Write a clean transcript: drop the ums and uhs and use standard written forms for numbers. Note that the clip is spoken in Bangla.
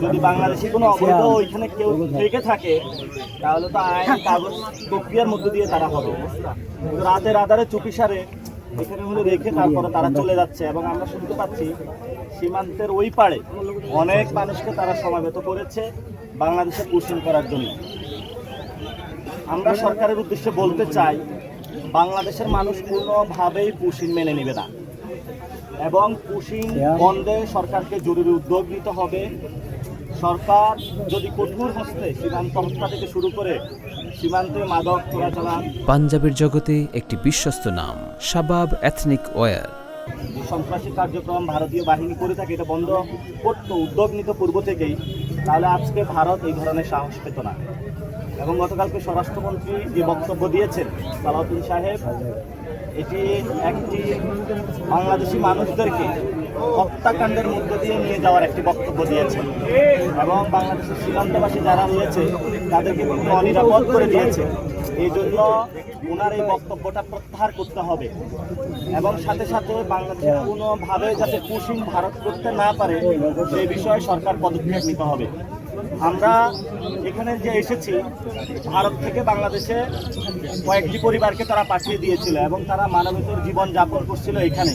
যদি বাংলাদেশে কোনো অবৈধ ওইখানে কেউ থেকে থাকে তাহলে তো আইন কাগজ প্রক্রিয়ার মধ্যে দিয়ে তারা হবে। রাতের আধারে চুপিসারে এখানে হলে রেখে তারপরে তারা চলে যাচ্ছে এবং আমরা শুনতে পাচ্ছি সীমান্তের ওই পাড়ে অনেক মানুষকে তারা সমাবেত করেছে বাংলাদেশে পুশিং করার জন্য। আমরা সরকারের উদ্দেশ্যে বলতে চাই, বাংলাদেশের মানুষ কোনোভাবেই পুশিং মেনে নেবে না এবং পুশিং বন্ধে সরকারকে জরুরি উদ্যোগ নিতে হবে। সরকার যদি কঠোর হস্তে সীমান্ত হত্যা থেকে শুরু করে সীমান্তে মাদক চোরাচালান, পাঞ্জাবের জগতে একটি বিশ্বস্ত নাম শাবাব এথনিক ওয়্যার, সন্ত্রাসী কার্যক্রম ভারতীয় বাহিনী করে থাকে, এটা বন্ধ করতো উদ্যোগ নিত পূর্ব থেকেই, তাহলে আজকে ভারত এই ধরনের সাহস পেত না। এবং গতকালকে স্বরাষ্ট্রমন্ত্রী যে বক্তব্য দিয়েছেন সালাউদ্দিন সাহেব, এটি একটি বাংলাদেশি মানুষদেরকে হত্যাকাণ্ডের মধ্যে দিয়ে নিয়ে যাওয়ার একটি বক্তব্য দিয়েছেন এবং বাংলাদেশের সীমান্তবাসী যারা রয়েছে তাদেরকে কিন্তু অনিরাপদ করে দিয়েছে। এই জন্য ওনার এই বক্তব্যটা প্রত্যাহার করতে হবে এবং সাথে সাথে বাংলাদেশে কোনোভাবে যাতে পুশিং ভারত করতে না পারে সেই বিষয়ে সরকার পদক্ষেপ নিতে হবে। আমরা এখানে যে এসেছি, ভারত থেকে বাংলাদেশে কয়েকটি পরিবারকে তারা পাঠিয়ে দিয়েছিল এবং তারা মানবেতর জীবন যাপন করছিল এখানে।